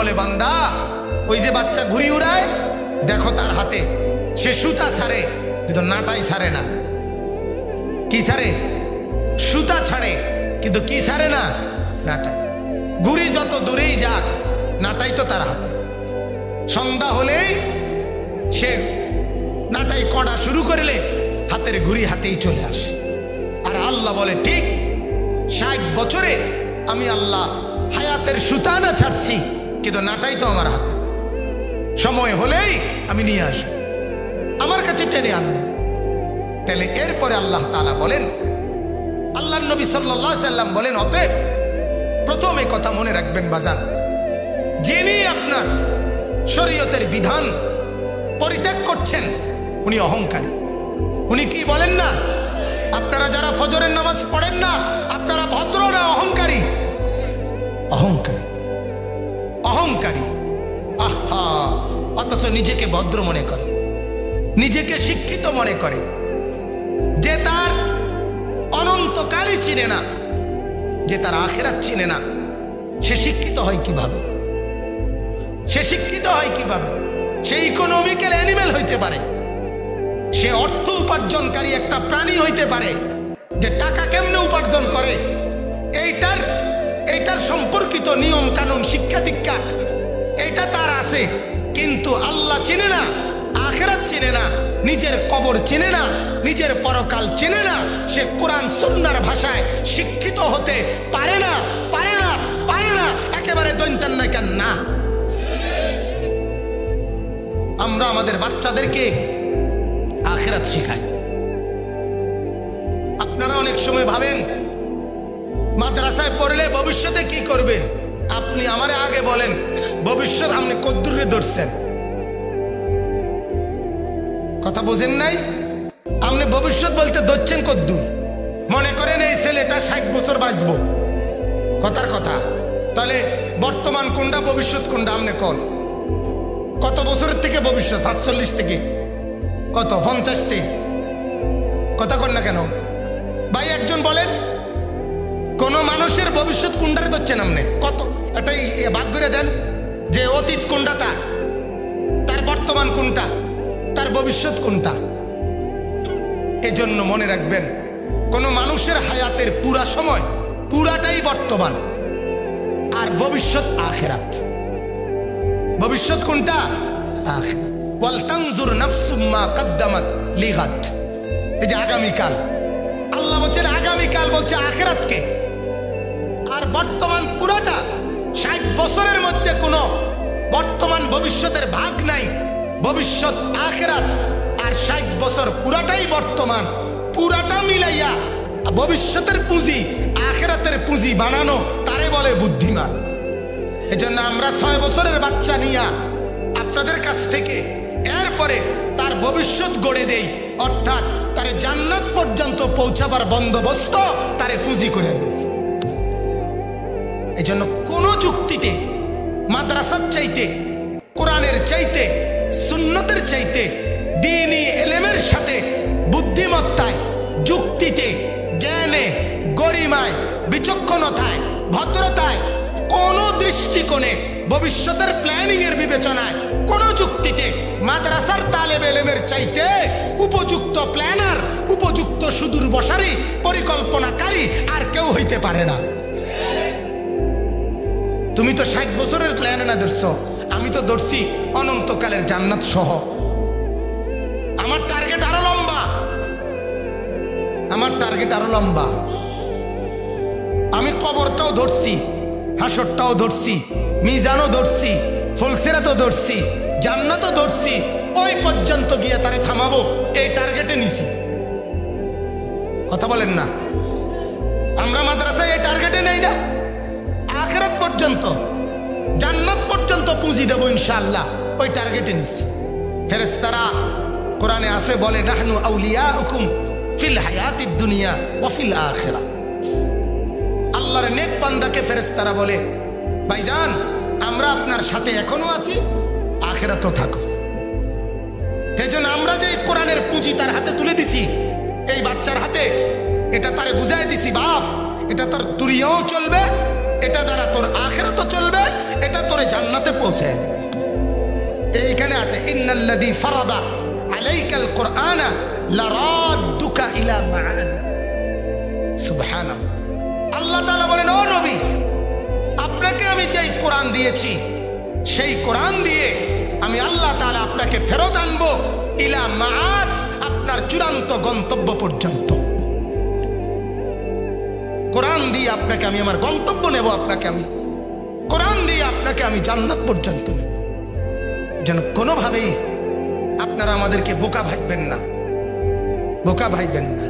বলে, বান্দা ওই যে বাচ্চা ঘুড়ি উড়ায়, দেখো তার হাতে, সে সুতা ছাড়ে কিন্তু নাটাই ছাড়ে না। কি ছাড়ে? সুতা ছাড়ে, কিন্তু কি ছাড়ে না? নাটাই। ঘুড়ি যত দূরেই যাক, নাটাই তো তার হাতে। সন্ধ্যা হলেই সে নাটাই কড়া শুরু করলে হাতের ঘুড়ি হাতেই চলে আসে। আর আল্লাহ বলে, ঠিক 60 বছরে আমি আল্লাহ হায়াতের সুতা না ছাড়ছি, কিন্তু নাটাই তো আমার হাতে। সময় হলেই আমি নিয়ে আসবো, আমার কাছে টেনে আনবো। তাহলে এরপরে আল্লাহ তাআলা বলেন, আল্লাহ নবী সাল্লাল্লাহু আলাইহি সাল্লাম বলেন, অতএব প্রথম এই কথা মনে রাখবেন বাজান, যিনি আপনার শরীয়তের বিধান পরিত্যাগ করছেন উনি অহংকারী। উনি কি বলেন না, আপনারা যারা ফজরের নামাজ পড়েন না, আপনারা ভদ্র না অহংকারী? অহংকারী, অহংকারী। আহা, অথচ নিজেকে ভদ্র মনে করে, নিজেকে শিক্ষিত মনে করে। যে তার অনন্তকালই চিনে না, যে তার আখিরাত চিনে না, সে শিক্ষিত হয় কিভাবে? সে শিক্ষিত হয় কিভাবে? সে ইকোনমিক্যাল অ্যানিমেল হইতে পারে, সে অর্থ উপার্জনকারী একটা প্রাণী হইতে পারে, যে টাকা কেমনে উপার্জন করে এইটার সম্পর্কিত নিয়ম কানুন শিক্ষা দীক্ষা এটা তার আছে, কিন্তু আল্লাহ চিনে না, আখিরাত চিনে না, নিজের কবর চিনে না, নিজের পরকাল চিনে না। সে কোরআন সুন্নাহর ভাষায় শিক্ষিত হতে পারে না, পারে না, পারে না, একেবারে দৈন্তান্নকার না। আমরা আমাদের বাচ্চাদেরকে আখিরাত শিখাই। আপনারা অনেক সময় ভাবেন মাদ্রাসায় পড়লে ভবিষ্যতে কি করবে। আপনি আমারে আগে বলেন, ভবিষ্যৎ আপনি কদ্দুরে ধরছেন? কথা বোঝেন নাই? আপনি ভবিষ্যৎ বলতে ধরছেন কদ্দুর? মনে করেন এই ছেলেটা 60 বছর বাঁচবো, কথার কথা। তাহলে বর্তমান কোনটা, ভবিষ্যৎ কোনটা? আপনি কোন কত বছরের থেকে ভবিষ্যৎ? 45 থেকে কত? 50 থেকে? কথা কন না কেন ভাই? একজন বলেন, কোন মানুষের ভবিষ্যৎ কোনটারে ধরছেন আপনি? কত এটাই ভাগ করে দেন যে অতীত কোনটা, তার বর্তমান কোনটা, তার ভবিষ্যৎ কোনটা। এজন্য মনে রাখবেন, কোন মানুষের হায়াতের পুরা সময় পুরাটাই বর্তমান, আর ভবিষ্যৎ আখিরাত। ভবিষ্যৎ কোনটা? আখিরাত। ওয়াল তানজুর নাফসুম মা কদ্দামাত লিগাদ। এই যে আগামীকাল, আল্লাহ বলছেন আগামীকাল, বলছে আখিরাতকে। আর বর্তমান পুরাটা 60 বছরের মধ্যে কোনো বর্তমান ভবিষ্যতের ভাগ নাই। ভবিষ্যৎ আখিরাত আর 60 বছর পুরাটাই বর্তমান, পুরাটা মিলাইয়া ভবিষ্যতের পুঁজি আখিরাতের পুঁজি বানানো, তারে বলে বুদ্ধিমান। এজন্য আমরা 6 বছরের বাচ্চা নিয়া আপনাদের কাছ থেকে এরপরে তার ভবিষ্যৎ গড়ে দেই, অর্থাৎ তারে জান্নাত পর্যন্ত পৌঁছাবার বন্দোবস্ত তারে পুঁজি করে দেই। এজন্য কোন যুক্তিতে, মাদ্রাসার চাইতে, কোরআনের চাইতে, সুন্নতের চাইতে, দ্বীনি ইলমের সাথে বুদ্ধিমত্তায়, যুক্তিতে, জ্ঞানে, গরিমায়, বিচক্ষণতায়, ভদ্রতায়, কোন দৃষ্টিকোণে, ভবিষ্যতের প্ল্যানিং এর বিবেচনায়, কোন যুক্তিতে মাদ্রাসার তালেবে ইলমের চাইতে উপযুক্ত প্ল্যানার, উপযুক্ত সুদূর বসারি পরিকল্পনাকারী আর কেউ হইতে পারে না। তুমি তো 60 বছরের প্ল্যান না ধরছ, আমি তো ধরছি অনন্তকালের জান্নাত সহ। আমার টার্গেট আরো লম্বা, আমার টার্গেট আরো লম্বা। আমি কবরটাও ধরছি, হাসরটাও ধরছি, মিজানও ধরছি, ফুলসিরাতও ধরছি, জান্নাতও ধরছি। ওই পর্যন্ত গিয়ে তারে থামাবো, এই টার্গেটে নিছি। কথা বলেন না? আমরা মাদ্রাসায় এই টার্গেটে নেই না, আখিরাত পর্যন্ত, জান্নাত পর্যন্ত পুঁজি দেবো ইনশাআল্লাহ, ওই টার্গেটে নিছি। ফেরেশতারা কোরআনে আছে, বলে নাহনু আউলিয়াউকুম ফিল হায়াতিদ দুনিয়া ওয়া ফিল আখিরাহ। আল্লাহর নেক বান্দাকে ফেরেশতারা বলে, ভাইজান আমরা আপনার সাথে এখনো আছি, আখিরাতও থাকো। সেজন্য আমরা যে কোরআনের পুঁজি তার হাতে তুলে দিছি, এই বাচ্চার হাতে, এটা তারে বুঝাই দিছি, বাপ এটা তোর দুনিয়াও চলবে, এটা দ্বারা তোর আখিরাতও চলবে, এটা তোরে জান্নাতে পৌঁছায় দেবে। এইখানে আছে ইন্নাল্লাযী ফারাদা আলাইকাল কুরআনা লারাদ্দুকা ইলা মাআদ। সুবহানাল্লাহ। আল্লাহ তাআলা বলেন, ও নবী, আপনাকে আমি যেই কোরআন দিয়েছি সেই কোরআন দিয়ে আমি আল্লাহ তাআলা আপনাকে ফেরত আনবো ইলা মাআদ, আপনার চূড়ান্ত গন্তব্য পর্যন্ত। কোরআন দিয়ে আপনাকে আমি আমার গন্তব্য নেব, আপনাকে আমি কোরআন দিয়ে আপনাকে আমি জান্নাত পর্যন্ত নেব। যেন কোনোভাবেই আপনারা আমাদেরকে বোকা ভাববেন না, বোকা ভাববেন না।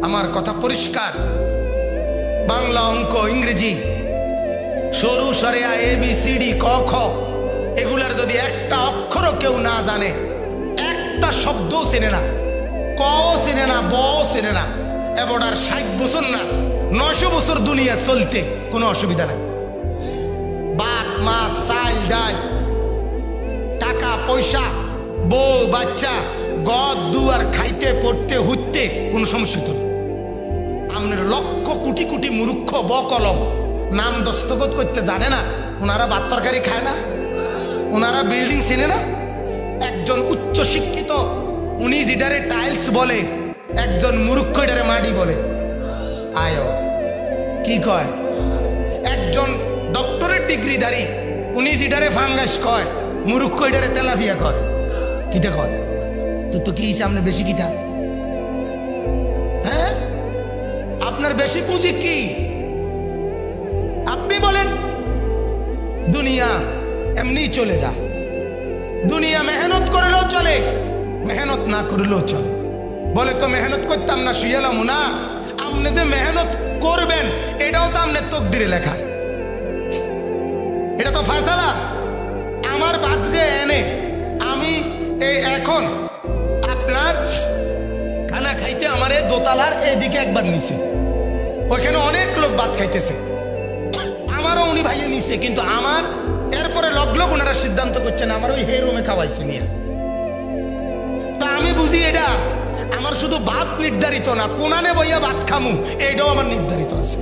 আমার কথা পরিষ্কার। বাংলা, অঙ্ক, ইংরেজি, সরু সরেয়া, ABCD, ক খ, এগুলার যদি একটা অক্ষরও কেউ না জানে, একটা শব্দও চেনে না, কও চেনে না, বও চেনে না, এবার আর 60 বছর না 900 বছর দুনিয়া চলতে কোনো অসুবিধা নাই। ভাত, মাছ, চাল, ডাল, টাকা পয়সা, বউ বাচ্চা, গদ দুয়ার, খাইতে পড়তে হুইতে কোনো সমস্যা তো। আপনার লক্ষ কোটি কোটি মূর্খ বকলম নাম দস্তখত করতে জানে না, ওনারা ভাত তরকারি খায় না, ওনারা বিল্ডিং চেনে না। একজন উচ্চ শিক্ষিত উনি যেটারে টাইলস বলে, একজন মূর্খ এটারে মাটি বলে। আয় কি কয়? একজন ডক্টরের ডিগ্রিধারী উনি যেটারে ফাঙ্গাস কয়, মূর্খ এটারে তেলাপিয়া কয়। কিটা কয়? তো কি সামনে বেশি কিটা? হ্যাঁ, আপনার বেশি পুঁজি কি? আপনি বলেন দুনিয়া এমনি চলে যায়, দুনিয়া মেহনত করলেও চলে, মেহনত না করলেও চলে। বলে তো মেহনত করতাম না, শুয়েলাম না। আপনি যে মেহনত করবেন এটাও তো আপনার তকদিরে লেখা, এটা তো ফয়সালা। আমার বাদ যে এনে আমি এখন আপনার খানা খাইতে আমার এই দোতলার এইদিকে একবার নিছে, ওইখানে অনেক লোক ভাত খাইতেছে, আমারও উনি ভাইয়ে নিছে, কিন্তু আমার এরপরে লগ ওনারা সিদ্ধান্ত করছেন আমার ওই হে রুমে খাওয়াইছে নিয়ে। তা আমি বুঝি এটা আমার শুধু ভাত নির্ধারিত না, কোনানে বইয়া ভাত খামু এইটাও আমার নির্ধারিত আছে।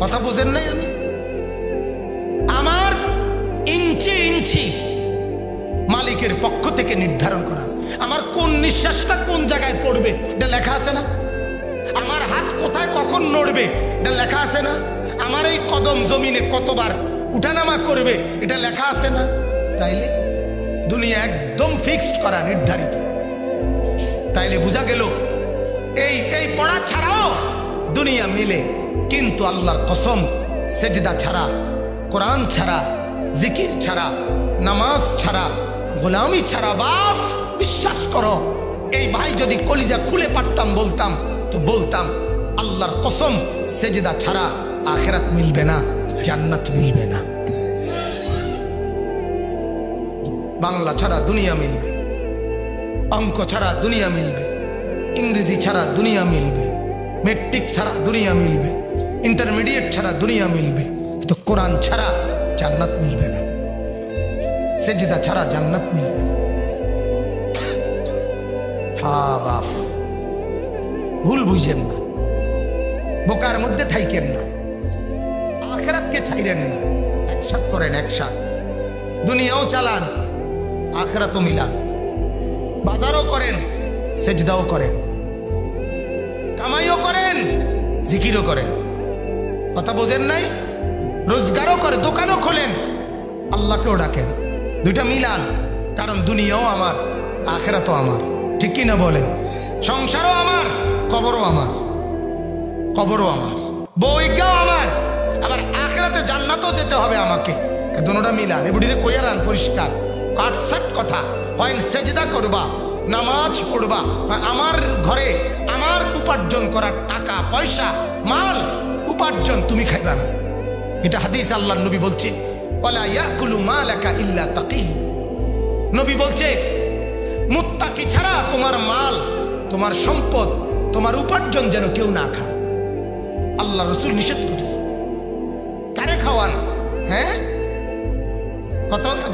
কথা বুঝেন নাই? আমি আমার ইঞ্চি ইঞ্চি মালিকের পক্ষ থেকে নির্ধারণ করা আছে। আমার কোন নিঃশ্বাসটা কোন জায়গায় পড়বে এটা লেখা আছে না? আমার হাত কোথায় কখন নড়বে এটা লেখা আছে না? আমার এই কদম জমিনে কতবার উঠানামা করবে এটা লেখা আছে না? তাইলে দুনিয়া একদম ফিক্সড করা, নির্ধারিত। তাইলে বোঝা গেল এই পড়া ছাড়াও দুনিয়া মিলে, কিন্তু আল্লাহর কসম সেজদা ছাড়া, কোরআন ছাড়া, জিকির ছাড়া, নামাজ ছাড়া, গোলামি ছাড়া, বাপ বিশ্বাস করো, এই ভাই যদি কলিজা খুলে পারতাম বলতাম তো বলতাম আল্লাহর কসম সেজদা ছাড়া আখিরাত মিলবে না, জান্নাত মিলবে না। বাংলা ছাড়া দুনিয়া মিলবে, অঙ্ক ছাড়া দুনিয়া মিলবে, ইংরেজি ছাড়া দুনিয়া মিলবে, মেট্রিক ছাড়া দুনিয়া মিলবে, ইন্টারমিডিয়েট ছাড়া দুনিয়া মিলবে, কিন্তু কোরআন ছাড়া জান্নাত মিলবে না, সেজদা ছাড়া জান্নাত মিলবে না। হা বাপ, ভুল বুঝেন না, বোকার মধ্যে থাইকেন না, আখিরাতকে ছাইরেন না, একসাথ করেন, একসাথ দুনিয়াও চালান, আখিরাতও মিলান, বাজারও করেন, সেজদাও করেন, কামাইও করেন, জিকিরও করেন। কথা বোঝেন নাই? রোজগারও করে, দোকানও খোলেন, আল্লাহকেও ডাকেন, দুইটা মিলান। কারণ দুনিয়াও আমার, আখিরাতও আমার, ঠিক কিনা বলেন? সংসারও আমার, কবরও আমার, কবরও আমার, বইটাও আমার, আবার আখিরাতে জান্নাতও যেতে হবে আমাকে। দুটোটা মিলান। এbudiরে কইয়া রান পরিষ্কার কাটসাট কথা। হয় সেজদা করবা, নামাজ পড়বা, আমার ঘরে আমার উপার্জন করা টাকা পয়সা মাল উপার্জন তুমি খাইবা না। এটা হাদিস, আল্লাহর নবী বলছে ওয়ালা ইয়াকুলু মালাকা ইল্লা তাকি। নবী বলছে মুত্তাকি ছাড়া তোমার মাল, তোমার সম্পদ, তোমার উপার্জন যেন কেউ না খায়। আল্লাহ রাসূল নিষেধ করছে। কারে খাওয়ান? হ্যাঁ,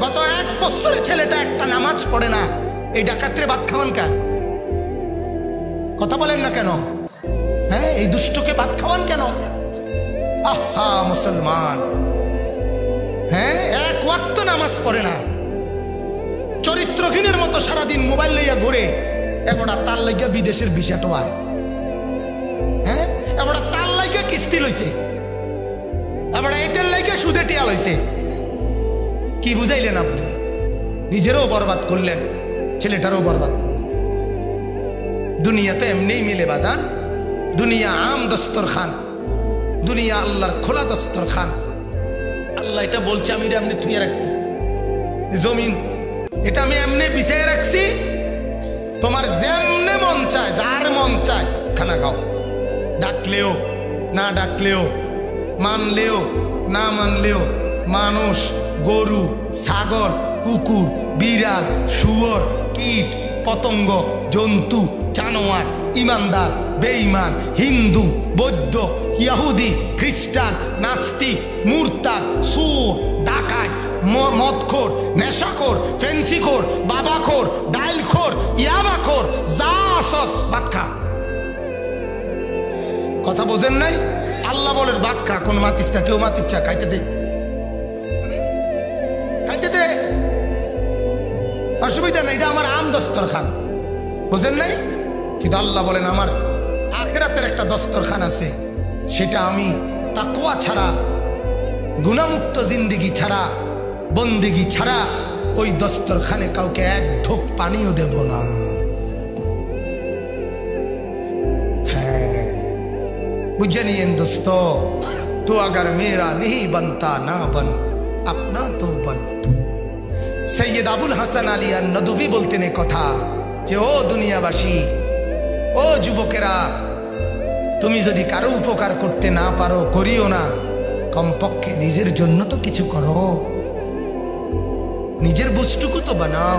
গত 1 বছরের ছেলেটা একটা নামাজ পড়ে না, এই ডাকাতরে ভাত খাওয়ান কেন? কথা বলেন না কেন? হ্যাঁ, এই দুষ্টকে ভাত খাওয়ান কেন? আহা মুসলমান, হ্যাঁ, এক ওয়াক্ত নামাজ পড়ে না, চরিত্রহীনের মতো সারাদিন মোবাইল লইয়া ঘুরে। এবারে তার লাগিয়া বিদেশের ভিসা টোয়ায়, হ্যাঁ, এবারে তার লাগিয়া কিস্তি লইছে, এবারে এদের লাগিয়া সুদে টিয়া লইছে। কি বুঝাইলেন আপনি? নিজেরও বরবাদ করলেন, ছেলেটারও বরবাদ। দুনিয়া তো এমনিই মিলে বাজান, দুনিয়া আম দস্তরখান, দুনিয়া আল্লাহর খোলা দস্তরখান। আল্লাহ এটা বলছে, আমি এমনি থুয়ে রাখছি জমিন, এটা আমি এমনি বিছাই রাখছি, তোমার যেমনে মন চায়, যার মন চায় খানা খাও, ডাকলেও না ডাকলেও, মানলেও না মানলেও, মানুষ, গরু, ছাগল, কুকুর, বিড়াল, শুয়োর, কীট, পতঙ্গ, জন্তু, জানোয়ার, ইমানদার, বেঈমান, হিন্দু, বৌদ্ধ, ইহুদি, খ্রিস্টান, নাস্তিক, মুরতাদ, সুর, ডাকাত, মদখোর, নেশাখোর, ফেন্সিখোর, বাবাখোর, ডাইলখোর, ইয়াবাখোর, যা আসত ভাত খা। কথা বোঝেন নাই? আল্লাহ বলেন ভাত খা, কোন মাতিসটা, কেউ মাতিচ্ছা, খাইতে দে, খাইতে দে, অসুবিধা নাই, এটা আমার আম দস্তরখান, বুঝেন নাই? কিন্তু আল্লাহ বলেন আমার আখিরাতের একটা দস্তরখান আছে, সেটা আমি তাকওয়া ছাড়া, গুনাহমুক্ত জিন্দেগি ছাড়া, বন্দেগি ছাড়া ওই দস্তরখানে কাউকে এক ঢোক পানিও দেব না। হ্যাঁ, বুঝে নিয়েন দোস্ত, তো अगर मेरा नहीं बनता ना बन अपना तो बन। সৈয়দ আবুল হাসান আলী আন-নদভী বলতেন এ কথা যে, ও দুনিয়াবাসী, ও যুবকেরা, তুমি যদি কারো উপকার করতে না পারো, করিও না, কমপক্ষে নিজের জন্য তো কিছু করো, নিজের বুঝটুকু তো বানাও।